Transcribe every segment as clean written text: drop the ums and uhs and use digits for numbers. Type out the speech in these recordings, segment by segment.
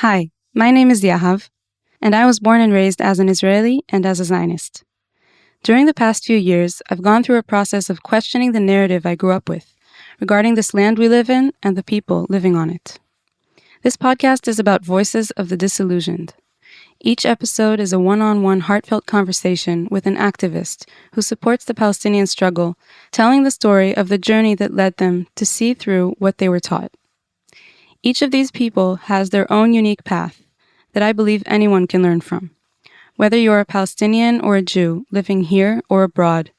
Hi, my name is Yahav, and I was born and raised as an Israeli and as a Zionist. During the past few years, I've gone through a process of questioning the narrative I grew up with regarding this land we live in and the people living on it. This podcast is about voices of the disillusioned. Each episode is a one-on-one heartfelt conversation with an activist who supports the Palestinian struggle, telling the story of the journey that led them to see through what they were taught. Each of these people has their own unique path that I believe anyone can learn from. Whether you're a Palestinian or a Jew living here or abroad,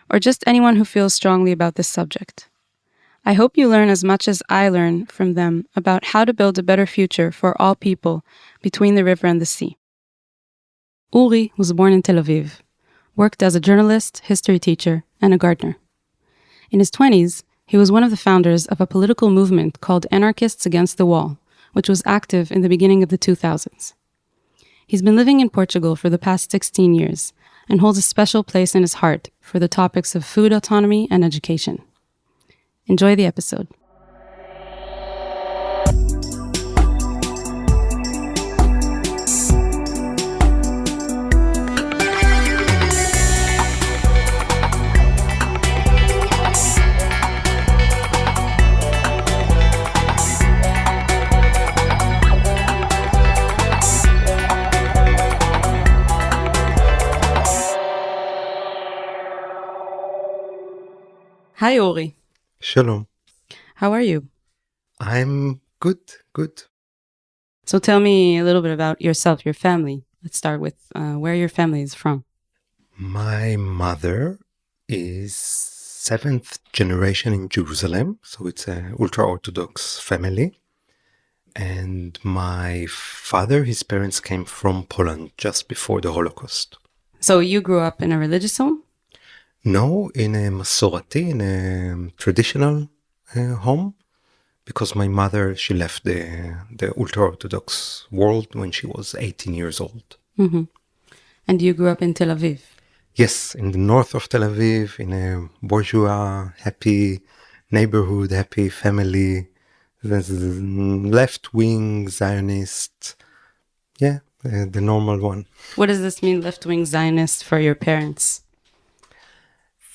or just anyone who feels strongly about this subject. I hope you learn as much as I learn from them about how to build a better future for all people between the river and the sea. Uri was born in Tel Aviv, worked as a journalist, history teacher, and a gardener. In his 20s, he was one of the founders of a political movement called Anarchists Against the Wall, which was active in the beginning of the 2000s. He's been living in Portugal for the past 16 years and holds a special place in his heart for the topics of food autonomy and education. Enjoy the episode. Hi, Uri. Shalom. How are you? I'm good. So tell me a little bit about yourself, your family. Let's start with where your family is from. My mother is seventh generation in Jerusalem, so it's an ultra-Orthodox family. And my father, his parents came from Poland just before the Holocaust. So you grew up in a religious home? No, in a Masorati, in a traditional home, because my mother, she left the ultra-Orthodox world when she was 18 years old. Mm-hmm. And you grew up in Tel Aviv? Yes, in the north of Tel Aviv, in a bourgeois, happy neighborhood, happy family, left-wing Zionist, the normal one. What does this mean, left-wing Zionist, for your parents?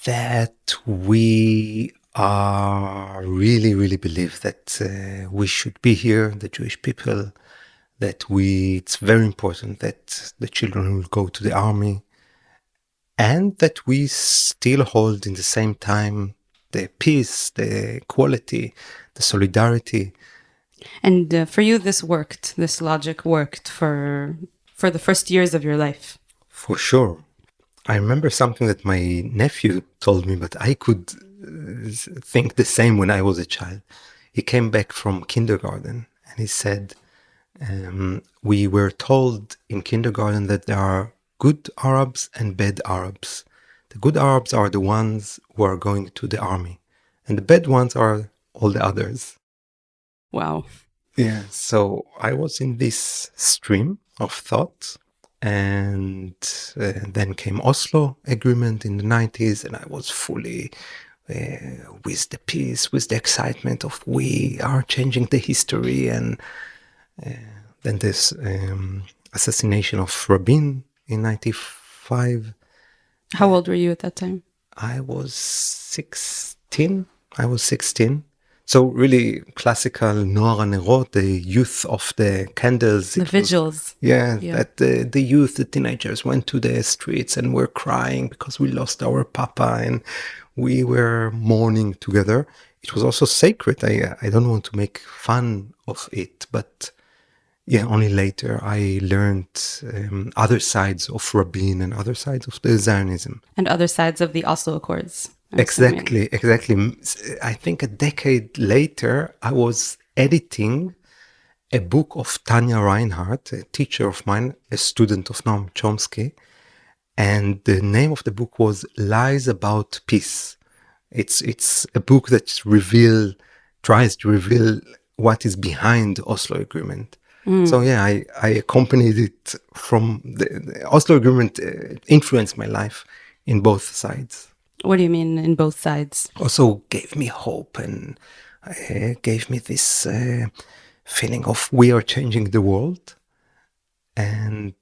That we really believe that we should be here, the Jewish people, that it's very important that the children will go to the army, and that we still hold in the same time the peace, the equality, the solidarity. And for you, this logic worked for the first years of your life? For sure. I remember something that my nephew told me, but I could think the same when I was a child. He came back from kindergarten and he said, we were told in kindergarten that there are good Arabs and bad Arabs. The good Arabs are the ones who are going to the army, and the bad ones are all the others. Wow. Yeah, so I was in this stream of thought, and then came Oslo Agreement in the 90s, and I was fully with the peace, with the excitement of we are changing the history, and then this assassination of Rabin in 95. How old were you at that time? I was 16. So really classical Noar HaNerot, the youth of the candles. The vigils. That the youth, the teenagers went to the streets and were crying because we lost our papa, and we were mourning together. It was also sacred. I don't want to make fun of it, but only later I learned other sides of Rabin and other sides of the Zionism. And other sides of the Oslo Accords. Exactly. I think a decade later, I was editing a book of Tanya Reinhardt, a teacher of mine, a student of Noam Chomsky. And the name of the book was Lies About Peace. It's a book that tries to reveal what is behind the Oslo Agreement. So I accompanied it from the Oslo Agreement influenced my life in both sides. What do you mean in both sides? Also gave me hope and gave me this feeling of we are changing the world, and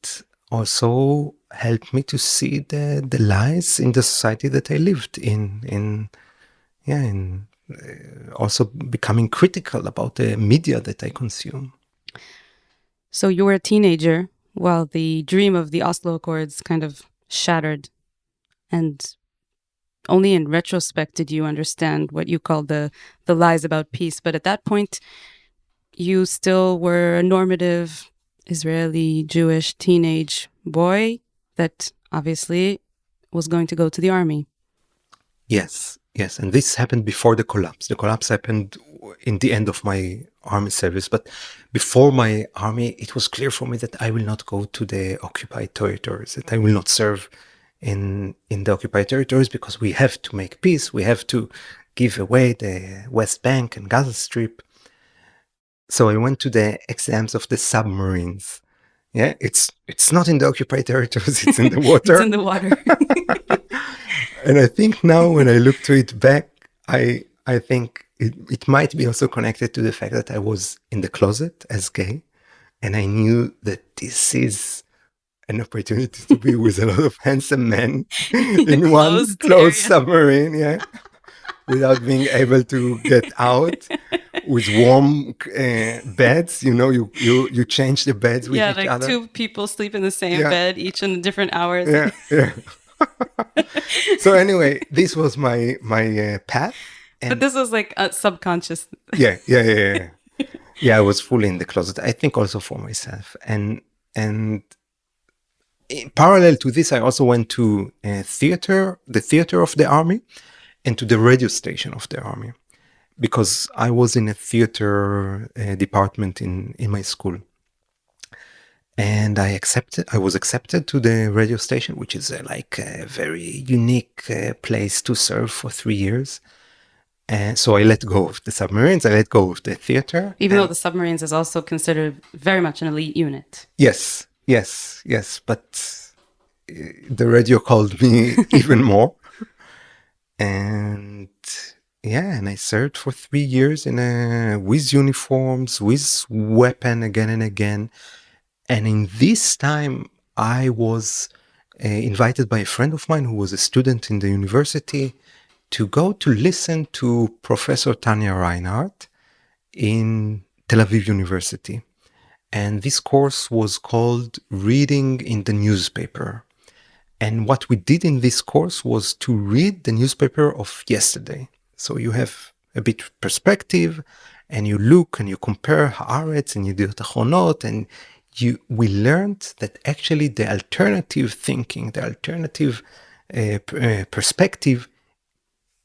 also helped me to see the lies in the society that I lived in also becoming critical about the media that I consume. So you were a teenager while the dream of the Oslo Accords kind of shattered, and only in retrospect did you understand what you called the lies about peace. But at that point, you still were a normative Israeli Jewish teenage boy that obviously was going to go to the army. Yes, yes. And this happened before the collapse. The collapse happened in the end of my army service. But before my army, it was clear for me that I will not go to the occupied territories, that I will not serve in the occupied territories, because we have to make peace. We have to give away the West Bank and Gaza Strip. So I went to the exams of the submarines. Yeah, it's not in the occupied territories, it's in the water. It's in the water. And I think now when I look to it back, I think it might be also connected to the fact that I was in the closet as gay, and I knew that this is an opportunity to be with a lot of handsome men in one closed submarine, yeah, without being able to get out, with warm beds. You know, you change the beds with each other. Yeah, like two people sleep in the same bed, each in different hours. Yeah, yeah. So anyway, this was my path. But this was like a subconscious. Yeah. Yeah, I was fully in the closet. I think also for myself. And in parallel to this, I also went to the theater of the army, and to the radio station of the army, because I was in a theater department in my school. And I was accepted to the radio station, which is like a very unique place to serve for 3 years. And so I let go of the submarines, I let go of the theater. Even though the submarines is also considered very much an elite unit. Yes. But the radio called me even more. And and I served for 3 years with uniforms, with weapon again and again. And in this time, I was invited by a friend of mine who was a student in the university to go to listen to Professor Tanya Reinhardt in Tel Aviv University. And this course was called Reading in the Newspaper. And what we did in this course was to read the newspaper of yesterday. So you have a bit perspective, and you look and you compare Haaretz and Yediot Achronot, and we learned that actually the alternative thinking, the alternative perspective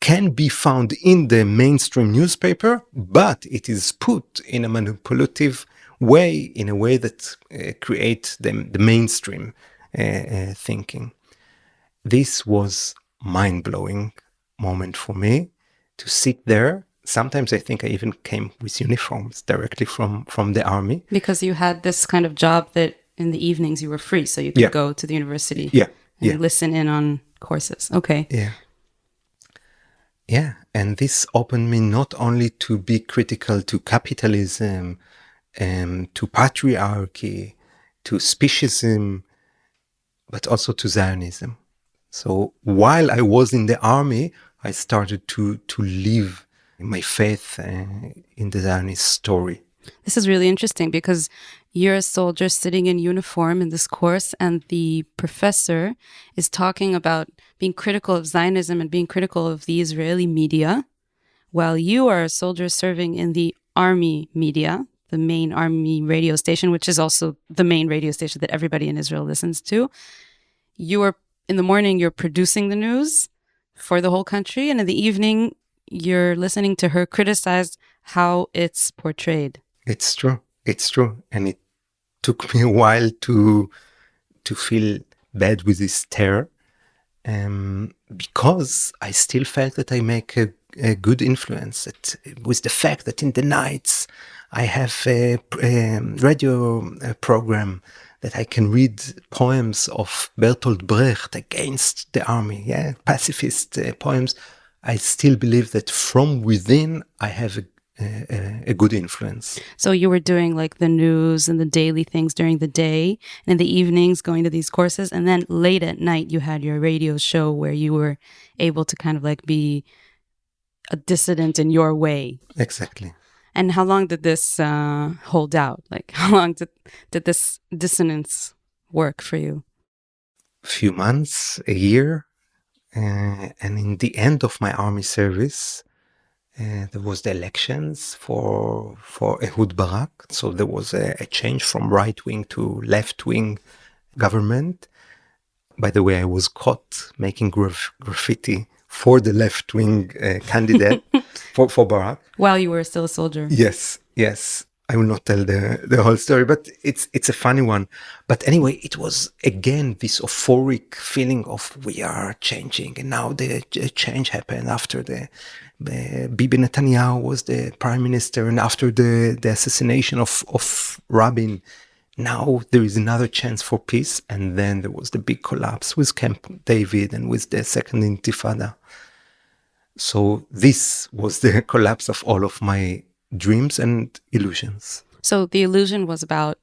can be found in the mainstream newspaper, but it is put in a manipulative way, in a way that creates the mainstream thinking. This was mind-blowing moment for me to sit there. Sometimes I think I even came with uniforms directly from the army. Because you had this kind of job that in the evenings you were free, so you could go to the university and listen in on courses. Okay. Yeah. And this opened me not only to be critical to capitalism, to patriarchy, to speciesism, but also to Zionism. So while I was in the army, I started to live my faith in the Zionist story. This is really interesting because you're a soldier sitting in uniform in this course, and the professor is talking about being critical of Zionism and being critical of the Israeli media, while you are a soldier serving in the army media, the main army radio station, which is also the main radio station that everybody in Israel listens to. In the morning, you're producing the news for the whole country, and in the evening, you're listening to her criticize how it's portrayed. It's true. And it took me a while to feel bad with this terror, because I still felt that I make a good influence. With the fact that in the nights I have a radio program that I can read poems of Bertolt Brecht against the army, pacifist poems. I still believe that from within I have a good influence. So you were doing like the news and the daily things during the day, and in the evenings going to these courses, and then late at night you had your radio show where you were able to kind of like be a dissident in your way. Exactly. And how long did this hold out? Like how long did this dissonance work for you? A few months, a year. And in the end of my army service, there was the elections for Ehud Barak. So there was a change from right-wing to left-wing government. By the way, I was caught making graffiti for the left-wing candidate for Barak. While you were still a soldier. Yes. I will not tell the whole story, but it's a funny one. But anyway, it was again this euphoric feeling of we are changing, and now the change happened after the Bibi Netanyahu was the prime minister, and after the assassination of Rabin, now there is another chance for peace. And then there was the big collapse with Camp David and with the second Intifada. So this was the collapse of all of my dreams and illusions. So the illusion was about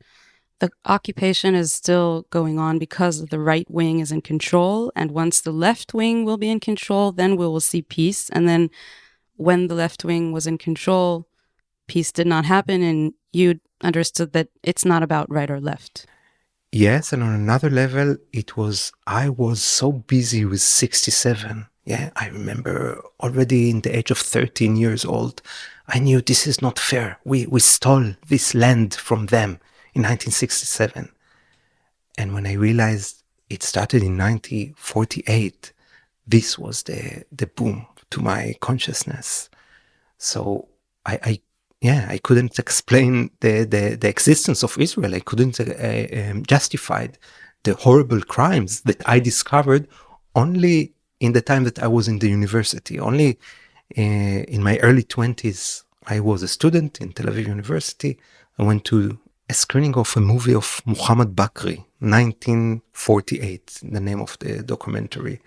the occupation is still going on because the right wing is in control. And once the left wing will be in control, then we will see peace. And then when the left wing was in control, peace did not happen. And you understood that it's not about right or left. Yes. And on another level, I was so busy with 67. Yeah, I remember already in the age of 13 years old, I knew this is not fair. We stole this land from them in 1967. And when I realized it started in 1948, this was the boom to my consciousness. So I couldn't explain the existence of Israel. I couldn't justify the horrible crimes that I discovered only in the time that I was in the university. Only in my early 20s, I was a student in Tel Aviv University. I went to a screening of a movie of Muhammad Bakri, 1948, the name of the documentary.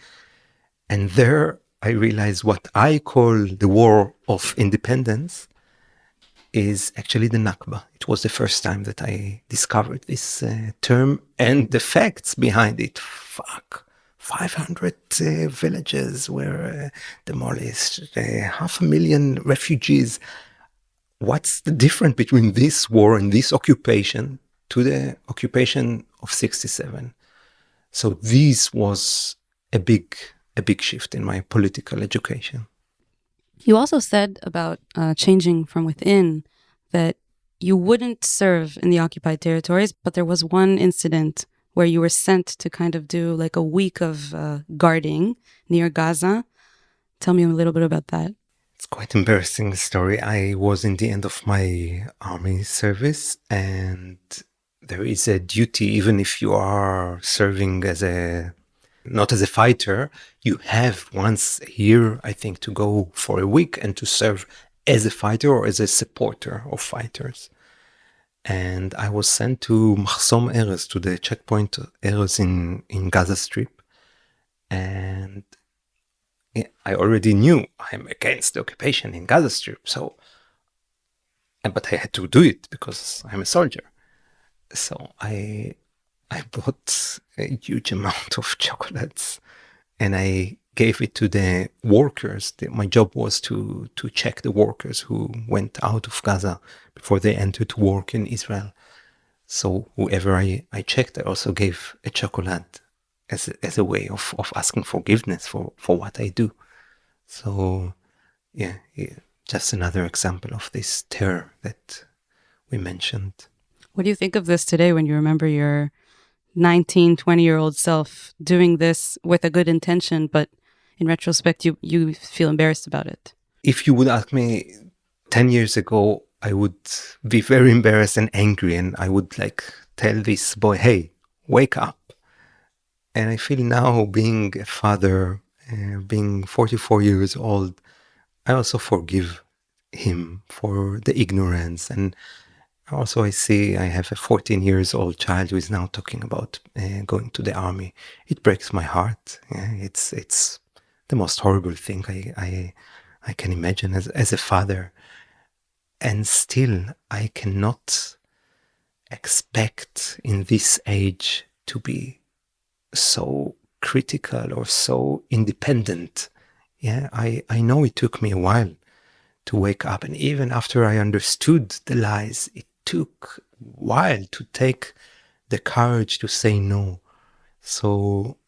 And there I realized what I call the War of Independence is actually the Nakba. It was the first time that I discovered this term and the facts behind it. 500 villages were demolished, 500,000 refugees. What's the difference between this war and this occupation to the occupation of 67? So this was a big shift in my political education. You also said about changing from within that you wouldn't serve in the occupied territories, but there was one incident where you were sent to kind of do like a week of guarding near Gaza. Tell me a little bit about that. It's quite embarrassing story. I was in the end of my army service, and there is a duty, even if you are serving not as a fighter, you have once a year, I think, to go for a week and to serve as a fighter or as a supporter of fighters. And I was sent to Mahsom Erez, to the checkpoint Erez in Gaza Strip. And I already knew I'm against the occupation in Gaza Strip. But I had to do it because I'm a soldier. So I bought a huge amount of chocolates and I gave it to the workers. My job was to check the workers who went out of Gaza before they entered to work in Israel. So whoever I checked, I also gave a chocolate as a way of asking forgiveness for what I do. So yeah, just another example of this terror that we mentioned. What do you think of this today when you remember your 19, 20-year-old self doing this with a good intention, but in retrospect, you feel embarrassed about it? If you would ask me 10 years ago, I would be very embarrassed and angry, and I would tell this boy, hey, wake up. And I feel now, being a father, being 44 years old, I also forgive him for the ignorance. And also I see I have a 14 years old child who is now talking about going to the army. It breaks my heart. Yeah, it's the most horrible thing I can imagine as a father. And still, I cannot expect in this age to be so critical or so independent. Yeah, I know it took me a while to wake up. And even after I understood the lies, it took a while to take the courage to say no. So,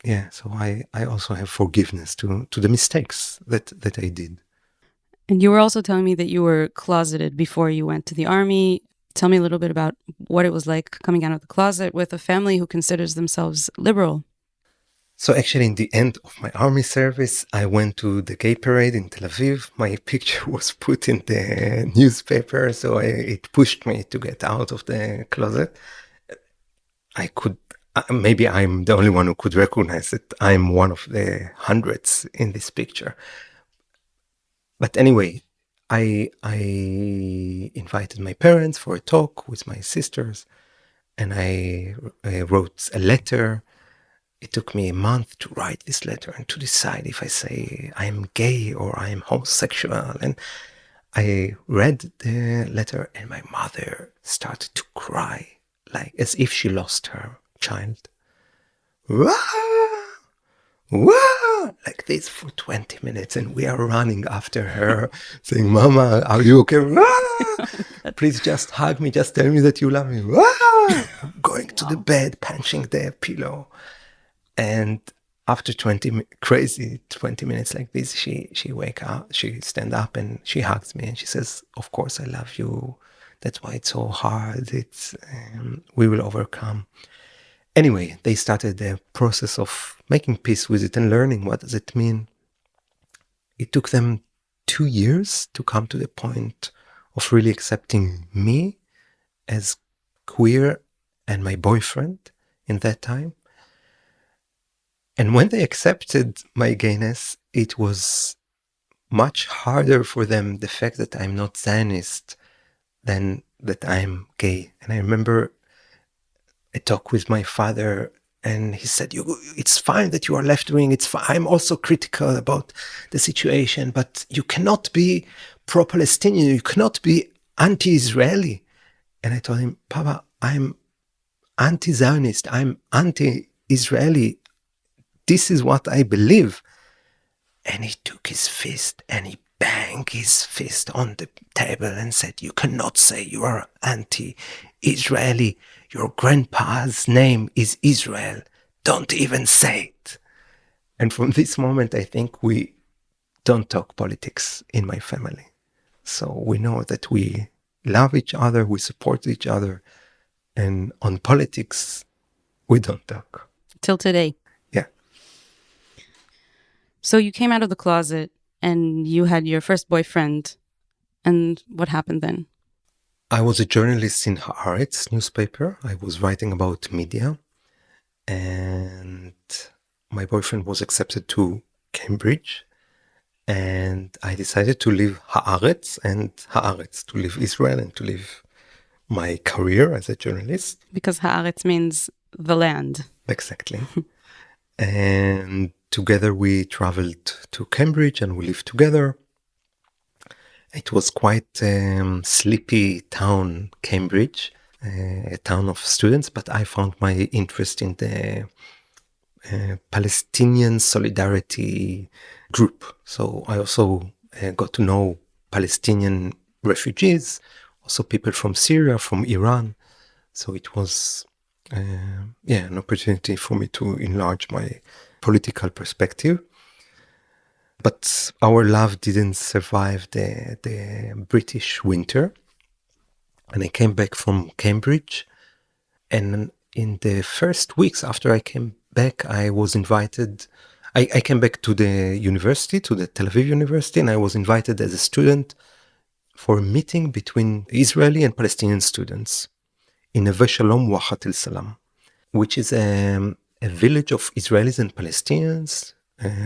yeah, so I also have forgiveness to the mistakes that I did. And you were also telling me that you were closeted before you went to the army. Tell me a little bit about what it was like coming out of the closet with a family who considers themselves liberal. So actually, in the end of my army service, I went to the gay parade in Tel Aviv. My picture was put in the newspaper, so it pushed me to get out of the closet. I could, maybe I'm the only one who could recognize that I'm one of the hundreds in this picture. But anyway, I invited my parents for a talk with my sisters, and I wrote a letter. It took me a month to write this letter and to decide if I say I'm gay or I'm homosexual. And I read the letter, and my mother started to cry, like as if she lost her child. Wah! Wah! Like this for 20 minutes, and we are running after her, saying, "Mama, are you okay? Wah! Please just hug me, just tell me that you love me." Wah! Going to the bed, punching the pillow. And after 20 minutes like this, she wake up, she stand up and she hugs me and she says, "Of course I love you. That's why it's so hard. We will overcome." Anyway, they started the process of making peace with it and learning what does it mean. It took them 2 years to come to the point of really accepting me as queer and my boyfriend in that time. And when they accepted my gayness, it was much harder for them, the fact that I'm not Zionist, than that I'm gay. And I remember a talk with my father, and he said, "It's fine that you are left-wing. It's fine. I'm also critical about the situation, but you cannot be pro-Palestinian. You cannot be anti-Israeli." And I told him, "Papa, I'm anti-Zionist. I'm anti-Israeli. This is what I believe." And he took his fist and he banged his fist on the table and said, "You cannot say you are anti-Israeli. Your grandpa's name is Israel. Don't even say it." And from this moment, I think we don't talk politics in my family. So we know that we love each other, we support each other. And on politics, we don't talk. Till today. Yeah. So you came out of the closet and you had your first boyfriend. And what happened then? I was a journalist in Haaretz newspaper. I was writing about media. And my boyfriend was accepted to Cambridge. And I decided to leave Haaretz, to leave Israel and to leave my career as a journalist. Because Haaretz means the land. Exactly. And together we traveled to Cambridge and we lived together. It was quite a sleepy town, Cambridge, a town of students, but I found my interest in the Palestinian solidarity group. So I also got to know Palestinian refugees, also people from Syria, from Iran. So it was an opportunity for me to enlarge my political perspective. But our love didn't survive the British winter. And I came back from Cambridge. And in the first weeks after I came back, I was invited. I came back to the university, to the Tel Aviv University, and I was invited as a student for a meeting between Israeli and Palestinian students in Neve Shalom, Wahat El Salam, which is a village of Israelis and Palestinians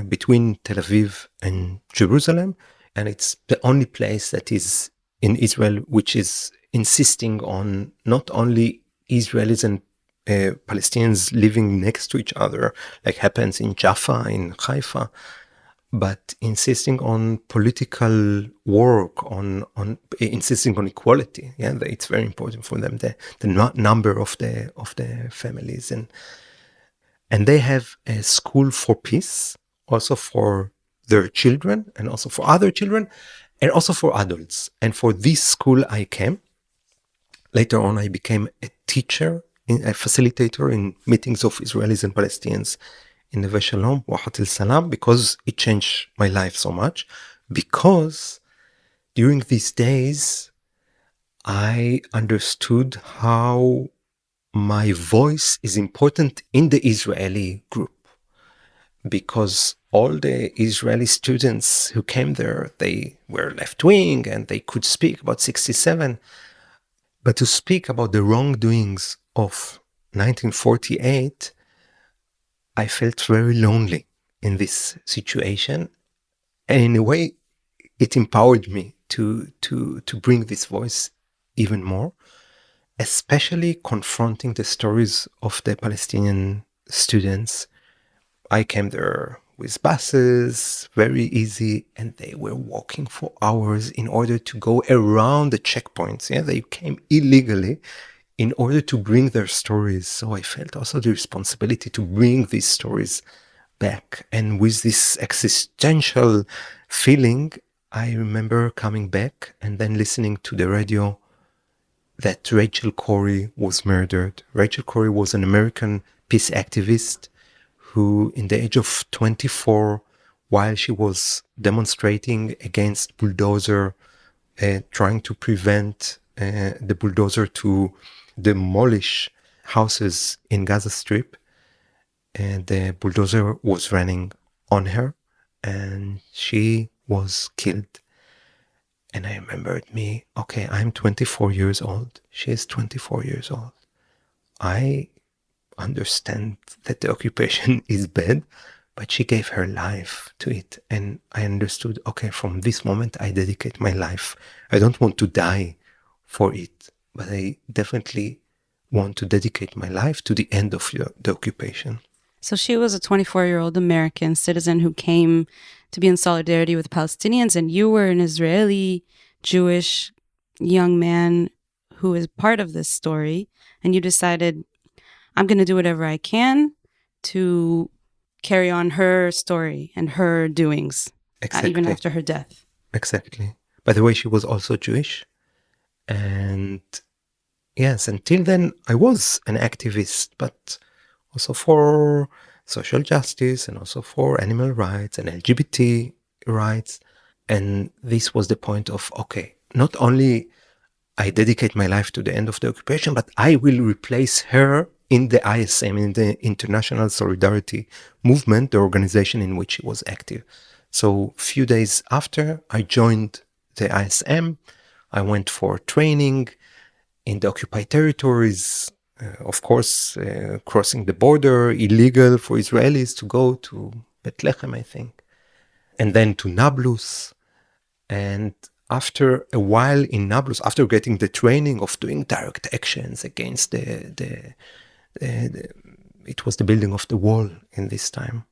between Tel Aviv and Jerusalem. And it's the only place that is in Israel which is insisting on not only Israelis and Palestinians living next to each other, like happens in Jaffa, in Haifa, but insisting on political work, on insisting on equality. Yeah, it's very important for them. The number of the families, and they have a school for peace, also for their children, and also for other children, and also for adults. And for this school, I came. Later on, I became a teacher, a facilitator in meetings of Israelis and Palestinians in Neve Shalom, Wahat al-Salam, because it changed my life so much. Because during these days, I understood how my voice is important in the Israeli group. Because all the Israeli students who came there, they were left-wing and they could speak about 67. But to speak about the wrongdoings of 1948, I felt very lonely in this situation. And in a way, it empowered me to bring this voice even more, especially confronting the stories of the Palestinian students. I came there with buses, very easy, and they were walking for hours in order to go around the checkpoints. Yeah, they came illegally in order to bring their stories. So I felt also the responsibility to bring these stories back. And with this existential feeling, I remember coming back and then listening to the radio that Rachel Corrie was murdered. Rachel Corrie was an American peace activist who, in the age of 24, while she was demonstrating against bulldozer, trying to prevent the bulldozer to demolish houses in Gaza Strip, and the bulldozer was running on her, and she was killed. And I remembered me, okay, I'm 24 years old. She is 24 years old. I understand that the occupation is bad, but she gave her life to it. And I understood, okay, from this moment, I dedicate my life. I don't want to die for it, but I definitely want to dedicate my life to the end of the occupation. So she was a 24-year-old American citizen who came to be in solidarity with Palestinians, and you were an Israeli Jewish young man who is part of this story, and you decided, I'm going to do whatever I can to carry on her story and her doings, even after her death. Exactly. By the way, she was also Jewish. And yes, until then, I was an activist, but also for social justice and also for animal rights and LGBT rights. And this was the point of, okay, not only I dedicate my life to the end of the occupation, but I will replace her in the ISM, in the International Solidarity Movement, the organization in which she was active. So a few days after I joined the ISM, I went for training in the occupied territories, of course, crossing the border, illegal for Israelis to go to Bethlehem, I think, and then to Nablus. And after a while in Nablus, after getting the training of doing direct actions against it was the building of the wall in this time.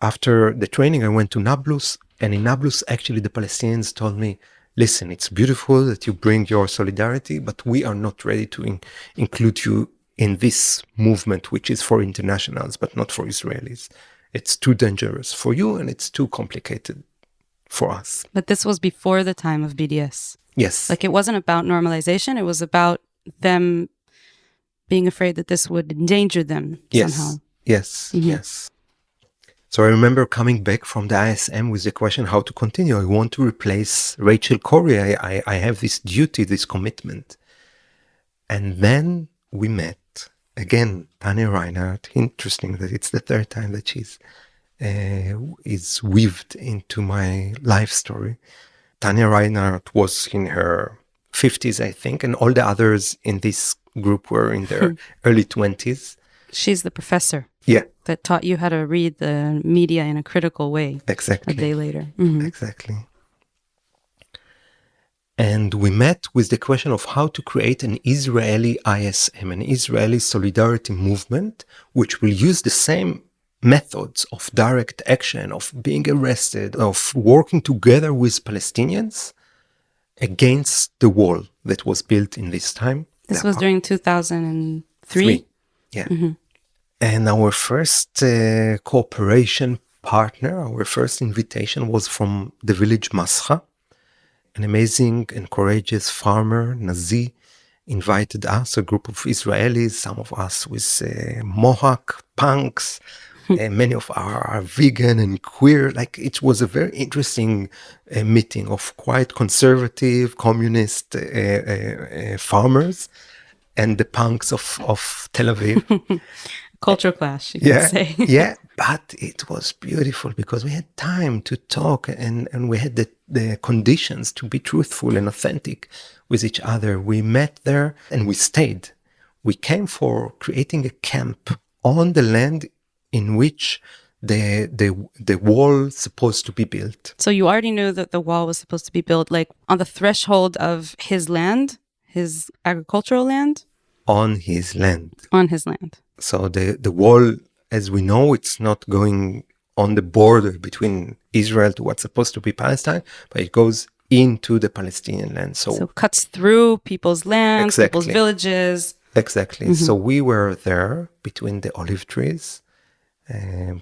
After the training, I went to Nablus, and in Nablus, actually, the Palestinians told me, listen, it's beautiful that you bring your solidarity, but we are not ready to include you in this movement, which is for internationals, but not for Israelis. It's too dangerous for you, and it's too complicated for us. But this was before the time of BDS. Yes. Like, it wasn't about normalization. It was about them being afraid that this would endanger them somehow. Yes, yes. So I remember coming back from the ISM with the question how to continue. I want to replace Rachel Corrie. I have this duty, this commitment. And then we met. Again, Tanya Reinhardt. Interesting that it's the third time that she's is weaved into my life story. Tanya Reinhardt was in her 50s, I think, and all the others in this group were in their early 20s. She's the professor. Yeah. That taught you how to read the media in a critical way. Exactly. A day later. Exactly. And we met with the question of how to create an Israeli ISM, an Israeli solidarity movement, which will use the same methods of direct action, of being arrested, of working together with Palestinians against the wall that was built in this time. This was during 2003? Yeah. Mm-hmm. And our first cooperation partner, our first invitation was from the village Mascha. An amazing and courageous farmer, Nazi, invited us, a group of Israelis, some of us with Mohawk, punks, many of are vegan and queer. Like, it was a very interesting meeting of quite conservative, communist farmers and the punks of Tel Aviv. Culture clash, you could say. Yeah, but it was beautiful because we had time to talk and we had the conditions to be truthful and authentic with each other. We met there and we stayed. We came for creating a camp on the land in which the wall supposed to be built. So you already knew that the wall was supposed to be built like on the threshold of his land, his agricultural land? On his land. On his land. So the wall, as we know, it's not going on the border between Israel to what's supposed to be Palestine, but it goes into the Palestinian land. So cuts through people's lands, people's villages. Exactly. Mm-hmm. So we were there between the olive trees,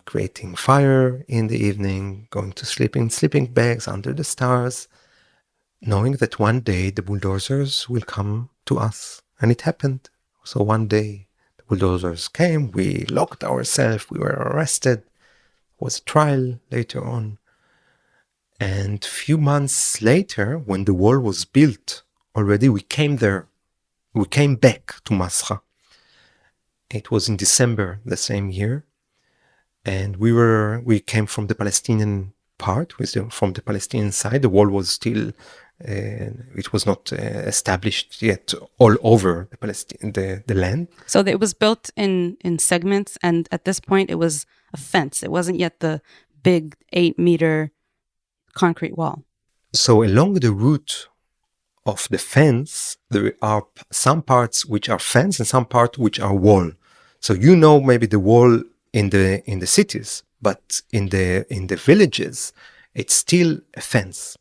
creating fire in the evening, going to sleep in sleeping bags under the stars, knowing that one day the bulldozers will come to us. And it happened. So one day the bulldozers came, we locked ourselves, we were arrested. There was a trial later on. And a few months later, when the wall was built already, we came there. We came back to Mascha. It was in December the same year. And we came from the Palestinian part, from the Palestinian side. The wall was still, it was not established yet all over the land. So it was built in segments, and at this point it was a fence. It wasn't yet the big 8-meter concrete wall. So along the route of the fence, there are some parts which are fence and some parts which are wall. So maybe the wall in the cities, but in the villages, it's still a fence.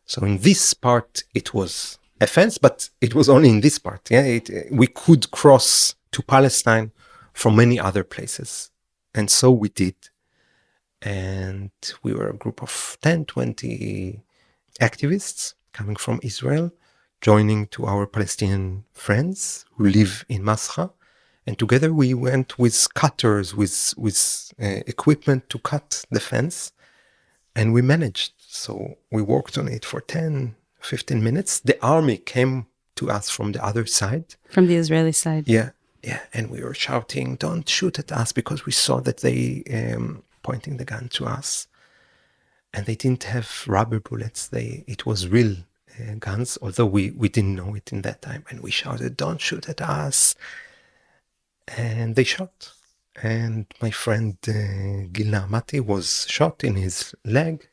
So in this part, it was a fence, but it was only in this part. Yeah, we could cross to Palestine from many other places, and so we did. And we were a group of 10, 20 activists coming from Israel, joining to our Palestinian friends who live in Mascha. And together we went with cutters, with equipment to cut the fence. And we managed. So we worked on it for 10, 15 minutes. The army came to us from the other side. From the Israeli side. Yeah. And we were shouting, don't shoot at us, because we saw that they pointing the gun to us. And they didn't have rubber bullets. It was real guns, although we didn't know it in that time. And we shouted, don't shoot at us. And they shot. And my friend Gil Naamati was shot in his leg,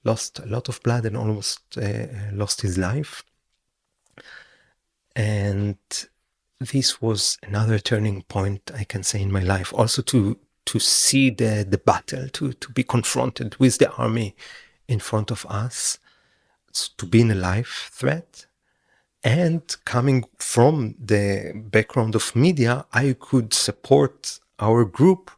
lost a lot of blood and almost lost his life. And this was another turning point, I can say, in my life. Also to see the battle, to be confronted with the army in front of us, to be in a life threat. And coming from the background of media, I could support our group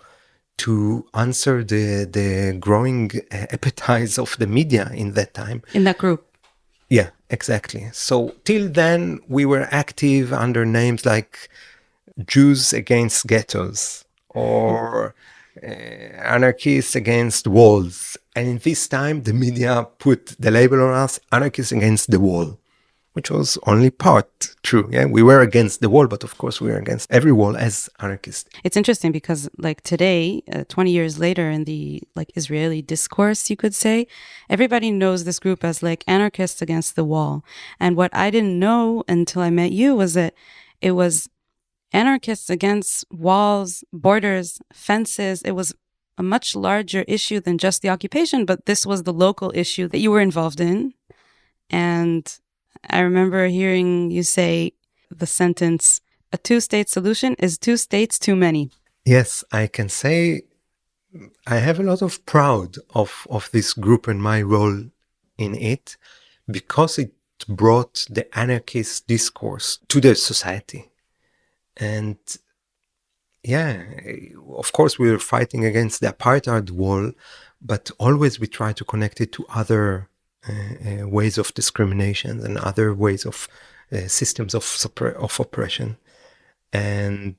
to answer the growing appetite of the media in that time. In that group. Yeah, exactly. So till then, we were active under names like Jews Against Ghettos or Anarchists Against Walls. And in this time, the media put the label on us, Anarchists Against the Wall, which was only part true. Yeah, we were against the wall, but of course we were against every wall as anarchists. It's interesting because like today, 20 years later in the like Israeli discourse, you could say, everybody knows this group as like Anarchists Against the Wall. And what I didn't know until I met you was that it was anarchists against walls, borders, fences. It was a much larger issue than just the occupation, but this was the local issue that you were involved in. And I remember hearing you say the sentence, a 2-state solution is 2 states too many. Yes, I can say I have a lot of proud of this group and my role in it, because it brought the anarchist discourse to the society. And yeah, of course we were fighting against the apartheid wall, but always we try to connect it to other ways of discrimination and other ways of systems of oppression. And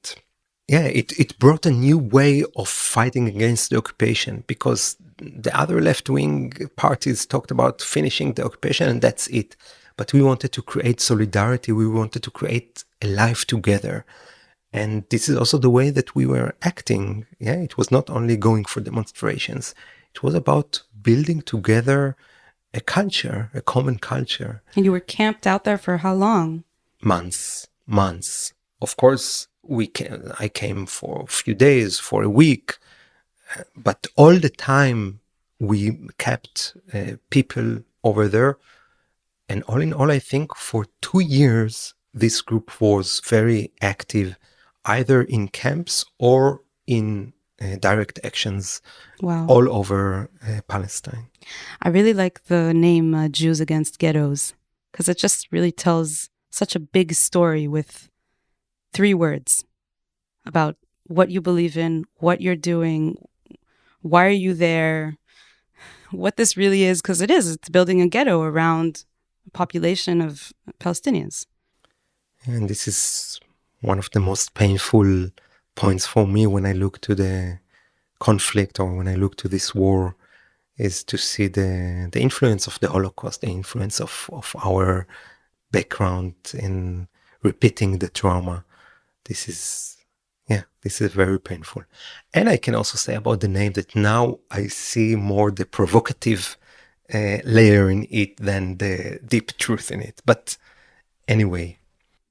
yeah, it brought a new way of fighting against the occupation, because the other left-wing parties talked about finishing the occupation and that's it. But we wanted to create solidarity. We wanted to create a life together. And this is also the way that we were acting. Yeah, it was not only going for demonstrations. It was about building together a culture, a common culture. And you were camped out there for how long? Months. Of course, I came for a few days, for a week, but all the time we kept people over there. And all in all, I think for 2 years, this group was very active, either in camps or in direct actions. Wow. All over Palestine. I really like the name Jews Against Ghettos, because it just really tells such a big story with 3 words about what you believe in, what you're doing, why are you there, what this really is, because it's building a ghetto around a population of Palestinians. And this is one of the most painful points for me when I look to the conflict, or when I look to this war, is to see the influence of the Holocaust, the influence of our background in repeating the trauma. This is very painful. And I can also say about the name that now I see more the provocative layer in it than the deep truth in it. But anyway.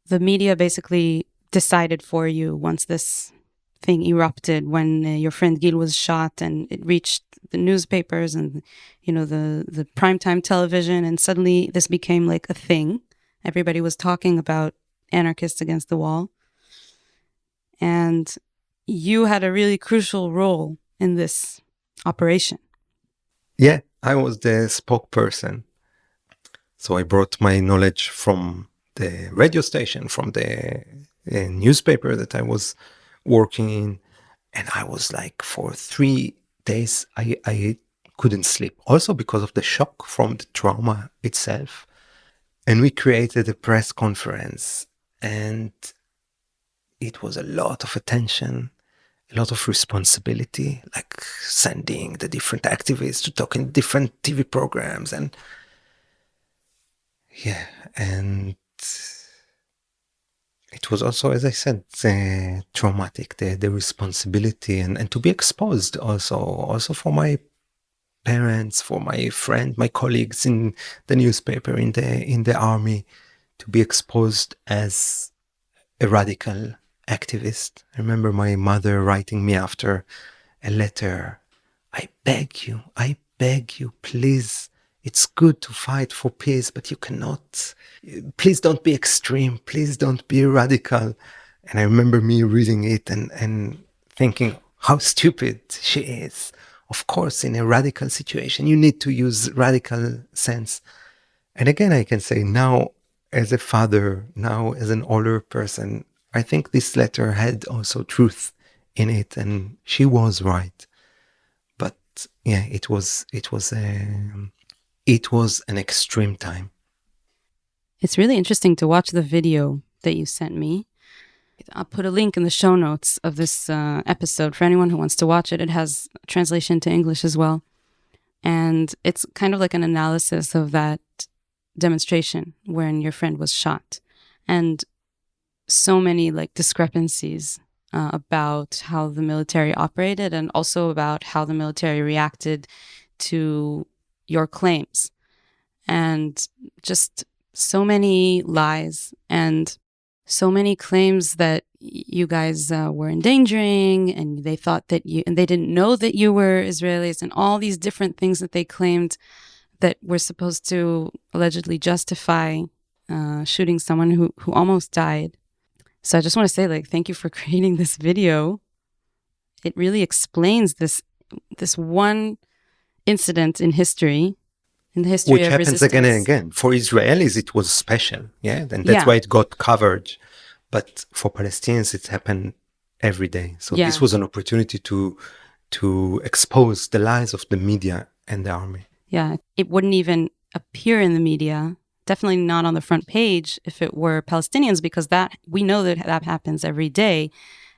The media basically decided for you once this thing erupted, when your friend Gil was shot and it reached the newspapers and, the primetime television, and suddenly this became like a thing. Everybody was talking about Anarchists Against the Wall. And you had a really crucial role in this operation. Yeah, I was the spokesperson. So I brought my knowledge from the radio station, from the newspaper that I was working in. And I was like, for 3 days, I couldn't sleep. Also because of the shock from the trauma itself. And we created a press conference, and it was a lot of attention, a lot of responsibility, like sending the different activists to talk in different TV programs. And yeah, and it was also, as I said, traumatic, the responsibility, and to be exposed also for my parents, for my friend, my colleagues in the newspaper, in the army, to be exposed as a radical activist. I remember my mother writing me after a letter, I beg you, please, it's good to fight for peace, but you cannot, please don't be extreme, please don't be radical. And I remember me reading it and thinking how stupid she is. Of course, in a radical situation, you need to use radical sense. And again, I can say now, as a father, now as an older person, I think this letter had also truth in it, and she was right. But yeah, it was an extreme time. It's really interesting to watch the video that you sent me. I'll put a link in the show notes of this episode for anyone who wants to watch it. It has translation to English as well. And it's kind of like an analysis of that demonstration when your friend was shot. And so many discrepancies about how the military operated, and also about how the military reacted to your claims. And just so many lies and so many claims that you guys were endangering, and they thought that and they didn't know that you were Israelis, and all these different things that they claimed that were supposed to allegedly justify shooting someone who almost died. So I just want to say, thank you for creating this video. It really explains this this one incident in history, in the history Which of happens resistance. again and again. For Israelis, it was special, yeah, and that's Yeah. why it got coverage. But for Palestinians, it happened every day. So Yeah. this was an opportunity to expose the lies of the media and the army. Yeah, it wouldn't even appear in the media, definitely not on the front page if it were Palestinians, because that we know that that happens every day.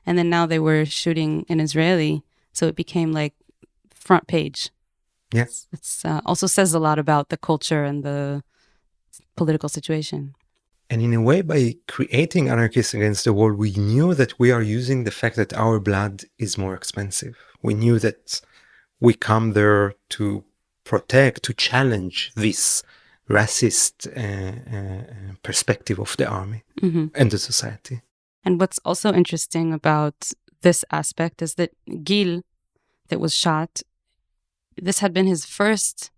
And then now they were shooting an Israeli, so it became like front page. Yes. It's also says a lot about the culture and the political situation. And in a way, by creating Anarchists Against the Wall, we knew that we are using the fact that our blood is more expensive. We knew that we come there to protect, to challenge this racist perspective of the army and the society. And what's also interesting about this aspect is that Gil, that was shot, this had been his first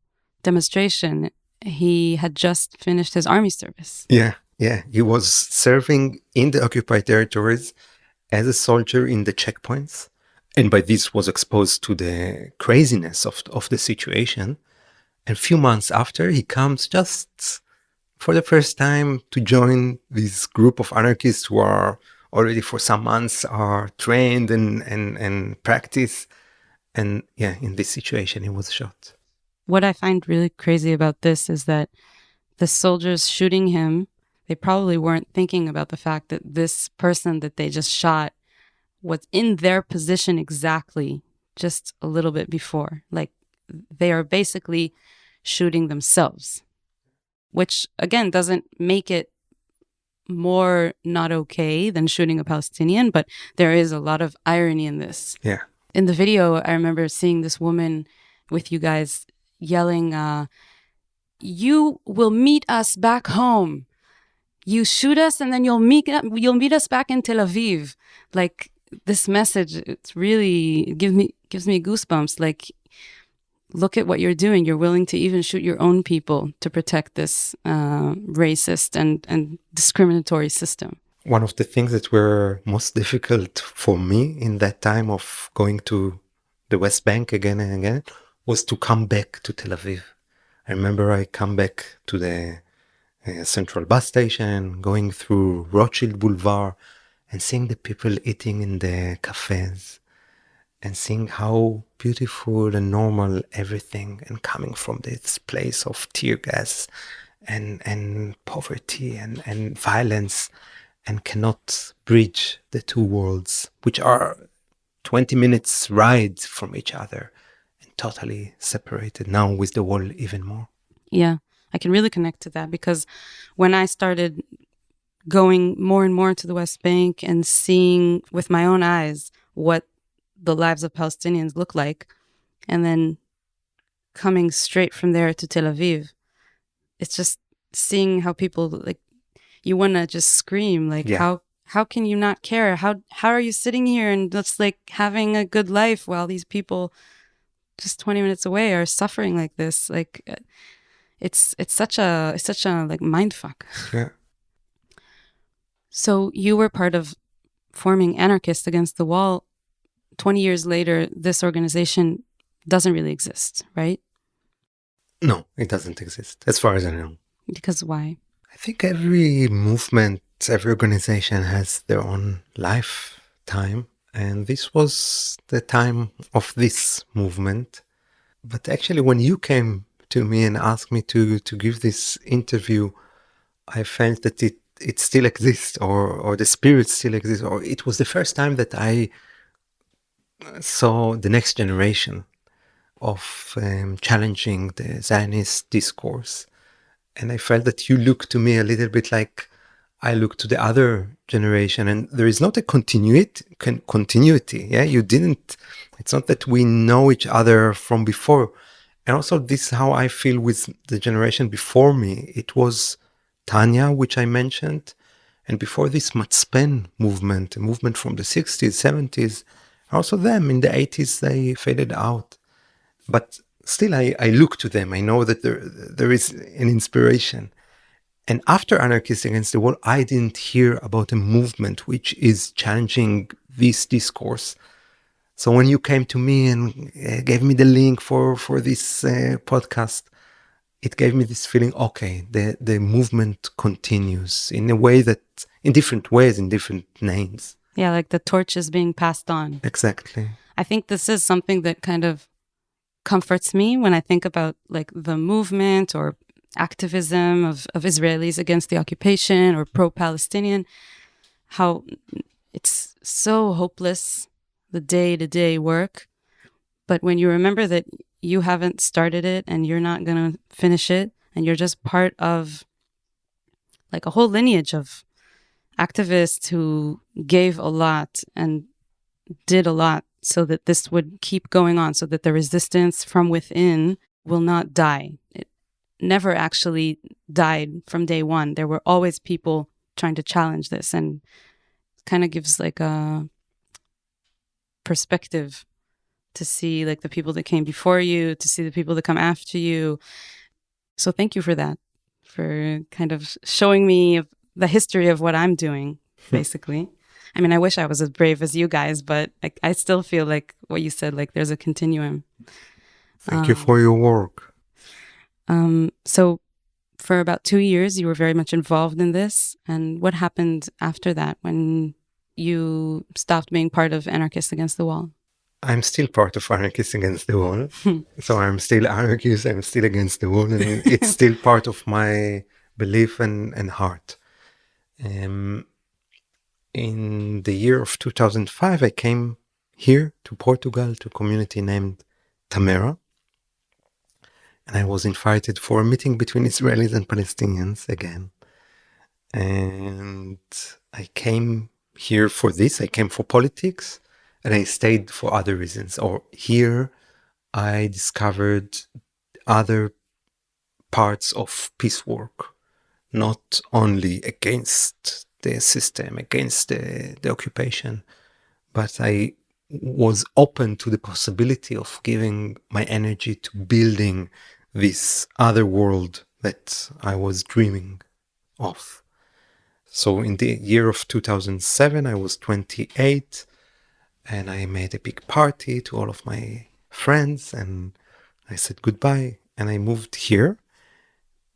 demonstration. He had just finished his army service. Yeah. He was serving in the occupied territories as a soldier in the checkpoints. And by this was exposed to the craziness of the situation. And a few months after, he comes just for the first time to join this group of anarchists who are already for some months are trained and practice. And yeah, in this situation, he was shot. What I find really crazy about this is that the soldiers shooting him, they probably weren't thinking about the fact that this person that they just shot was in their position exactly just a little bit before. Like, they are basically shooting themselves, which again doesn't make it more not okay than shooting a Palestinian, but there is a lot of irony in this. Yeah. In the video, I remember seeing this woman with you guys yelling, "You will meet us back home. You shoot us, and then you'll meet us back in Tel Aviv." Like, this message, it's really it gives me goosebumps. Like, look at what you're doing. You're willing to even shoot your own people to protect this racist and discriminatory system. One of the things that were most difficult for me in that time of going to the West Bank again and again was to come back to Tel Aviv. I remember I come back to the central bus station, going through Rothschild Boulevard and seeing the people eating in the cafes and seeing how beautiful and normal everything, and coming from this place of tear gas and poverty and violence, and cannot bridge the two worlds, which are 20 minutes ride from each other and totally separated, now with the wall even more. Yeah, I can really connect to that, because when I started going more and more to the West Bank and seeing with my own eyes what the lives of Palestinians look like, and then coming straight from there to Tel Aviv, it's just seeing how people, like, you want to just scream, like, Yeah. how can you not care? How are you sitting here and just like having a good life while these people just 20 minutes away are suffering like this? Like, it's such a like mind fuck. Yeah. So you were part of forming Anarchists Against the Wall. 20 years later, this organization doesn't really exist, right? No, it doesn't exist, as far as I know. Because why? I think every movement, every organization has their own lifetime. And this was the time of this movement. But actually, when you came to me and asked me to give this interview, I felt that it still exists, or the spirit still exists, or it was the first time that I saw the next generation of challenging the Zionist discourse. And I felt that you look to me a little bit like I look to the other generation, and there is not a continuity. Yeah, it's not that we know each other from before. And also this is how I feel with the generation before me. It was Tanya, which I mentioned, and before this Matzpen movement, a movement from the 60s, 70s, also them in the 80s, they faded out. But still, I look to them. I know that there is an inspiration. And after Anarchists Against the Wall, I didn't hear about a movement which is challenging this discourse So when you came to me and gave me the link for this podcast, it gave me this feeling, okay, the movement continues in a way that, in different ways, in different names. Yeah, like the torch is being passed on. Exactly. I think this is something that kind of comforts me when I think about like the movement or activism of Israelis against the occupation or pro-Palestinian, how it's so hopeless, the day-to-day work. But when you remember that you haven't started it and you're not going to finish it, and you're just part of like a whole lineage of activists who gave a lot and did a lot so that this would keep going on, so that the resistance from within will not die. It never actually died from day one. There were always people trying to challenge this, and it kind of gives like a perspective to see like the people that came before you, to see the people that come after you. So thank you for that, for kind of showing me the history of what I'm doing, basically. I mean, I wish I was as brave as you guys, but I still feel like what you said, like there's a continuum. Thank you for your work. So for about 2 years, you were very much involved in this. And what happened after that when you stopped being part of Anarchists Against the Wall? I'm still part of Anarchists Against the Wall. So I'm still anarchist, I'm still against the wall, and it's still part of my belief and heart. In the year of 2005, I came here to Portugal to a community named Tamera. And I was invited for a meeting between Israelis and Palestinians again. And I came here for this. I came for politics, and I stayed for other reasons. Or here, I discovered other parts of peace work, not only against the system, against the occupation, but I was open to the possibility of giving my energy to building this other world that I was dreaming of. So in the year of 2007, I was 28, and I made a big party to all of my friends, and I said goodbye, and I moved here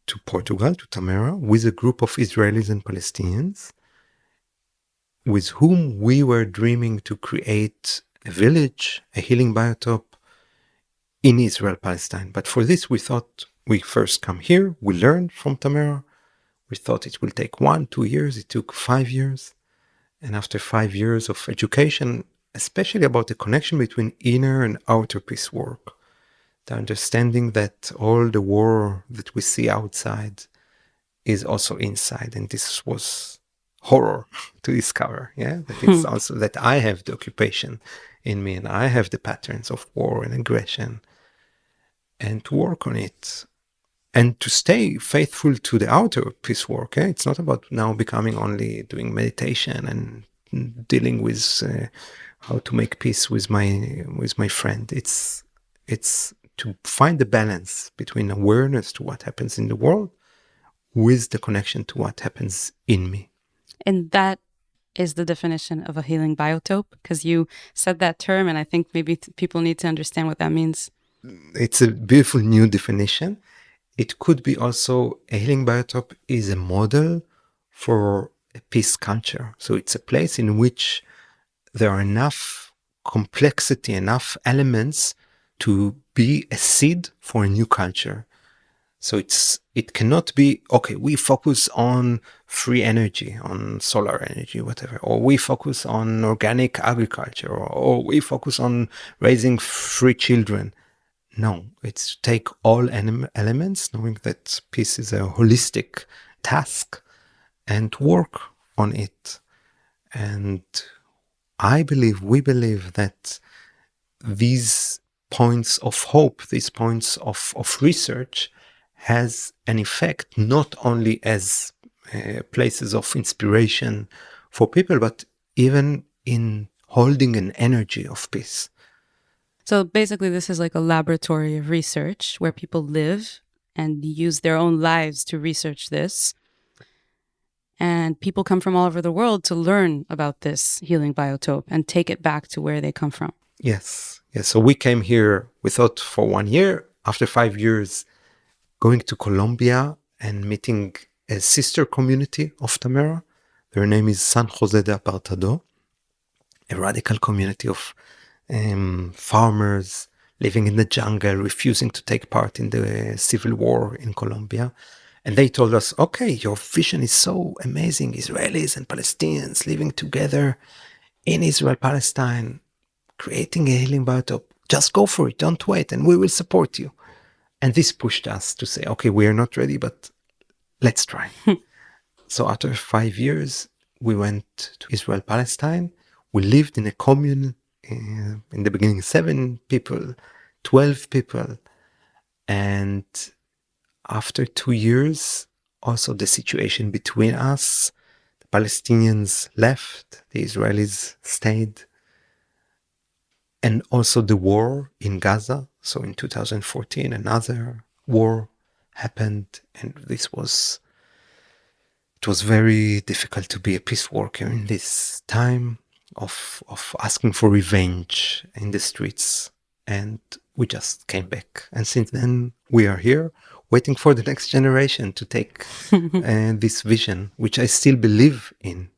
to Portugal, to Tamera, with a group of Israelis and Palestinians, with whom we were dreaming to create a village, a healing biotope in Israel, Palestine. But for this, we thought we first come here, we learn from Tamera. We thought it will take 1-2 years. It took 5 years. And after 5 years of education, especially about the connection between inner and outer peace work, the understanding that all the war that we see outside is also inside. And this was horror to discover, that it's also that I have the occupation in me, and I have the patterns of war and aggression, and to work on it, and to stay faithful to the outer peace work. It's not about now becoming only doing meditation and dealing with how to make peace with my friend. It's to find the balance between awareness to what happens in the world with the connection to what happens in me. And that is the definition of a healing biotope, because you said that term, and I think maybe people need to understand what that means. It's a beautiful new definition. It could be also a healing biotope is a model for a peace culture. So it's a place in which there are enough complexity, enough elements to be a seed for a new culture. So it cannot be, okay, we focus on free energy, on solar energy, whatever, or we focus on organic agriculture, or we focus on raising free children. No, it's to take all elements, knowing that peace is a holistic task, and work on it. And we believe that these points of hope, these points of research, has an effect not only as places of inspiration for people, but even in holding an energy of peace. So basically, this is like a laboratory of research where people live and use their own lives to research this. And people come from all over the world to learn about this healing biotope and take it back to where they come from. Yes. Yes. So we came here, we thought for 1 year. After 5 years, going to Colombia and meeting a sister community of Tamara. Their name is San Jose de Apartado, a radical community of farmers living in the jungle, refusing to take part in the civil war in Colombia. And they told us, okay, your vision is so amazing. Israelis and Palestinians living together in Israel, Palestine, creating a healing biotop. Just go for it. Don't wait. And we will support you. And this pushed us to say, okay, we are not ready, but let's try. So after 5 years, we went to Israel, Palestine. We lived in a commune, in the beginning, 7 people, 12 people. And after 2 years, also the situation between us, the Palestinians left, the Israelis stayed. And also the war in Gaza. So in 2014, another war happened. And it was very difficult to be a peace worker in this time of asking for revenge in the streets. And we just came back. And since then, we are here waiting for the next generation to take this vision, which I still believe in.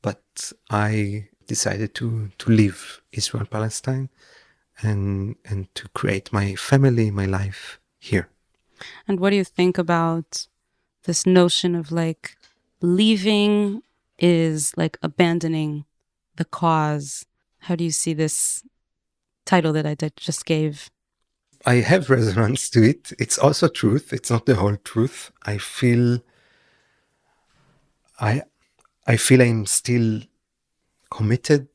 But I decided to leave Israel, Palestine, and to create my family, my life here. And what do you think about this notion of like leaving is like abandoning the cause? How do you see this title that I just gave? I have resonance to it. It's also truth. It's not the whole truth. I feel I'm still committed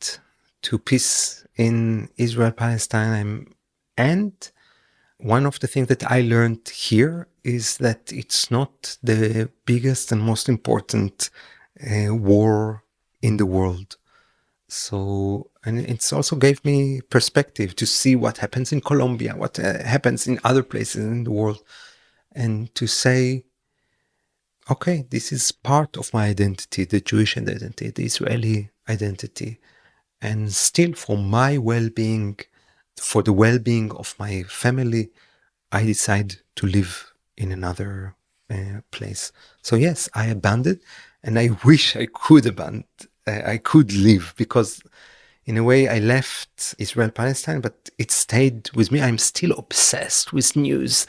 to peace in Israel, Palestine. And one of the things that I learned here is that it's not the biggest and most important war in the world. So, and it's also gave me perspective to see what happens in Colombia, what happens in other places in the world, and to say, okay, this is part of my identity, the Jewish identity, the Israeli identity. And still, for my well-being, for the well-being of my family, I decide to live in another place. So yes, I abandoned, and I wish I could abandon. I could leave, because in a way I left Israel, Palestine, but it stayed with me. I'm still obsessed with news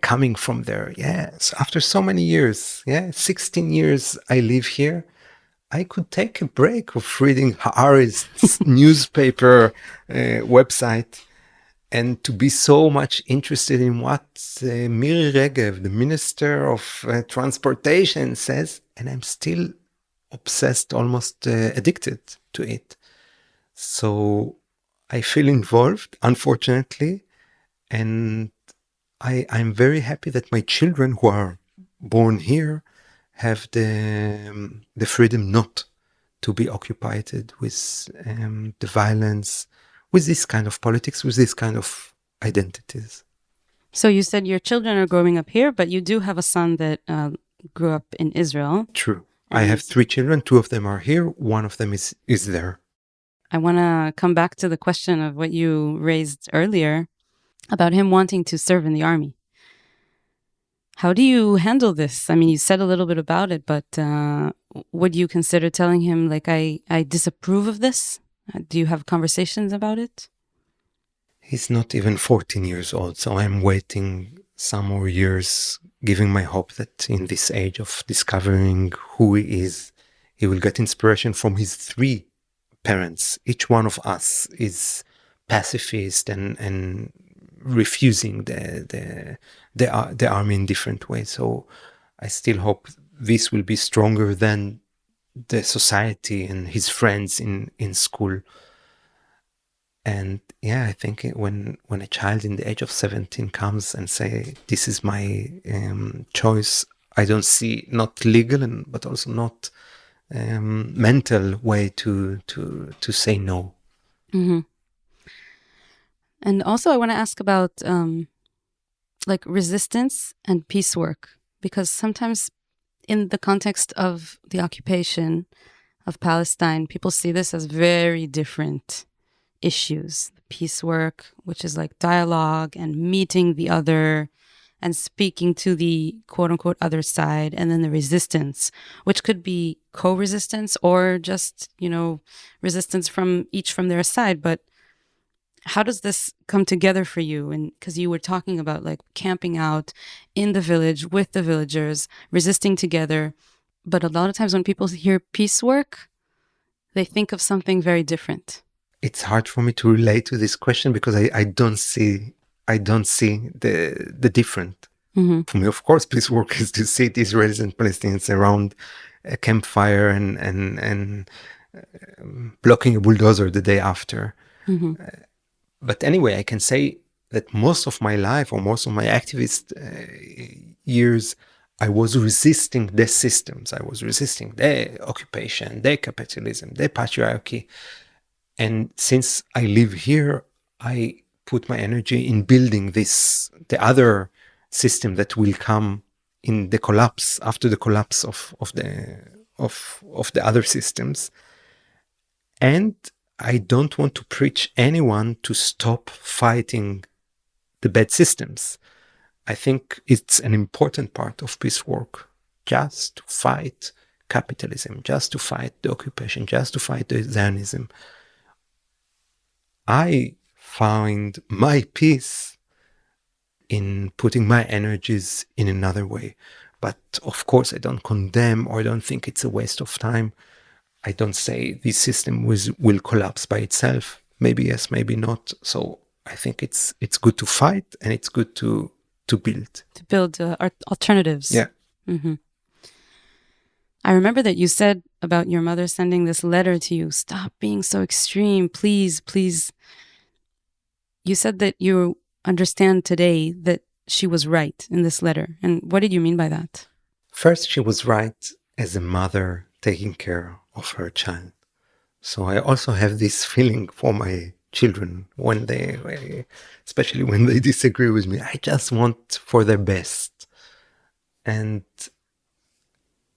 coming from there. Yes, after so many years, 16 years I live here. I could take a break of reading Haaretz's newspaper website, and to be so much interested in what Miri Regev, the Minister of Transportation, says, and I'm still obsessed, almost addicted to it. So I feel involved, unfortunately, and I'm very happy that my children who are born here have the freedom not to be occupied with the violence, with this kind of politics, with this kind of identities. So you said your children are growing up here, but you do have a son that grew up in Israel. True. I have 3 children. 2 of them are here. 1 of them is there. I want to come back to the question of what you raised earlier about him wanting to serve in the army. How do you handle this? I mean, you said a little bit about it, but would you consider telling him, like, I disapprove of this? Do you have conversations about it? He's not even 14 years old, so I'm waiting some more years, giving my hope that in this age of discovering who he is, he will get inspiration from his 3 parents. Each one of us is pacifist and refusing the army in different ways. So I still hope this will be stronger than the society and his friends in school. And I think when a child in the age of 17 comes and say, this is my choice, I don't see not legal but also not mental way to say no. Mm-hmm. And also I want to ask about like resistance and peace work, because sometimes in the context of the occupation of Palestine, people see this as very different. issues. Peace work, which is like dialogue and meeting the other and speaking to the quote unquote other side, and then the resistance, which could be co-resistance or just, resistance from each from their side. But how does this come together for you? And because you were talking about like camping out in the village with the villagers, resisting together. But a lot of times when people hear peace work, they think of something very different. It's hard for me to relate to this question because I don't see the different. Mm-hmm. For me, of course, peace work is to sit Israelis and Palestinians around a campfire and blocking a bulldozer the day after. Mm-hmm. But anyway, I can say that most of my life or most of my activist years, I was resisting the systems. I was resisting the occupation, the capitalism, the patriarchy. And since I live here, I put my energy in building the other system that will come in the collapse, after the collapse of the other systems. And I don't want to preach anyone to stop fighting the bad systems. I think it's an important part of peace work, just to fight capitalism, just to fight the occupation, just to fight the Zionism. I find my peace in putting my energies in another way. But of course, I don't condemn or I don't think it's a waste of time. I don't say this system will collapse by itself. Maybe yes, maybe not. So I think it's good to fight and it's good to build. To build alternatives. Yeah. Mm-hmm. I remember that you said about your mother sending this letter to you, stop being so extreme, please, please. You said that you understand today that she was right in this letter. And what did you mean by that? First, she was right as a mother taking care of her child. So I also have this feeling for my children when especially when they disagree with me. I just want for their best. And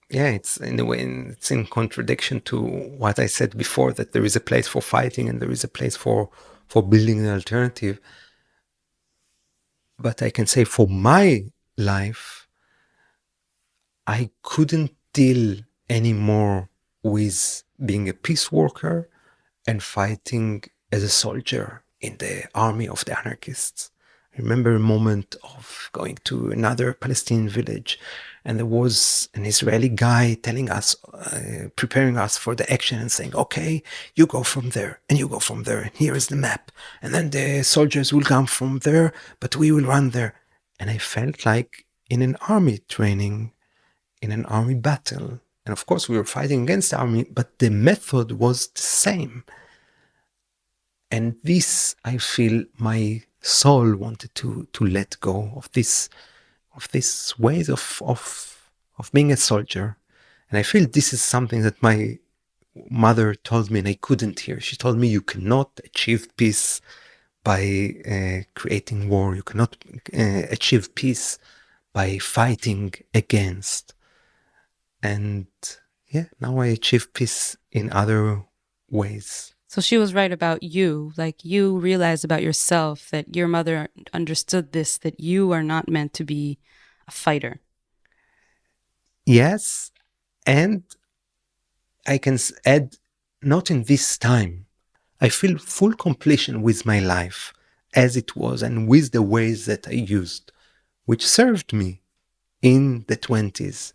yeah, it's in a way, it's in contradiction to what I said before, that there is a place for fighting and there is a place for building an alternative. But I can say for my life, I couldn't deal anymore with being a peace worker and fighting as a soldier in the army of the anarchists. I remember a moment of going to another Palestinian village, and there was an Israeli guy telling us, preparing us for the action and saying, okay, you go from there and you go from there, and here is the map. And then the soldiers will come from there, but we will run there. And I felt like in an army training, in an army battle. And of course, we were fighting against the army, but the method was the same. And this, I feel, my soul wanted to let go of this ways of being a soldier. And I feel this is something that my mother told me and I couldn't hear. She told me, you cannot achieve peace by creating war. You cannot achieve peace by fighting against. And yeah, now I achieve peace in other ways. So she was right about you, like you realized about yourself that your mother understood this, that you are not meant to be a fighter. Yes, and I can add, not in this time. I feel full completion with my life as it was and with the ways that I used, which served me in the 20s.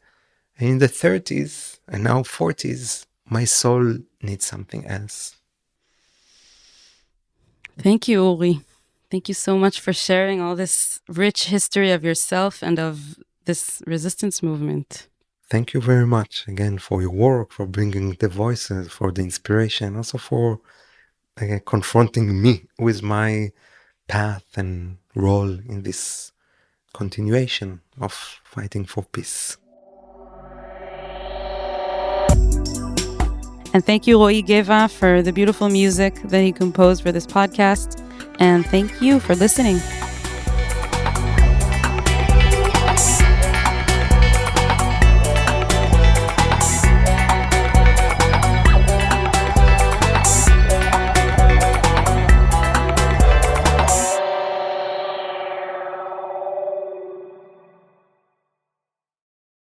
And in the 30s and now 40s, my soul needs something else. Thank you, Uri. Thank you so much for sharing all this rich history of yourself and of this resistance movement. Thank you very much again for your work, for bringing the voices, for the inspiration, also for confronting me with my path and role in this continuation of fighting for peace. And thank you, Roy Geva, for the beautiful music that he composed for this podcast. And thank you for listening.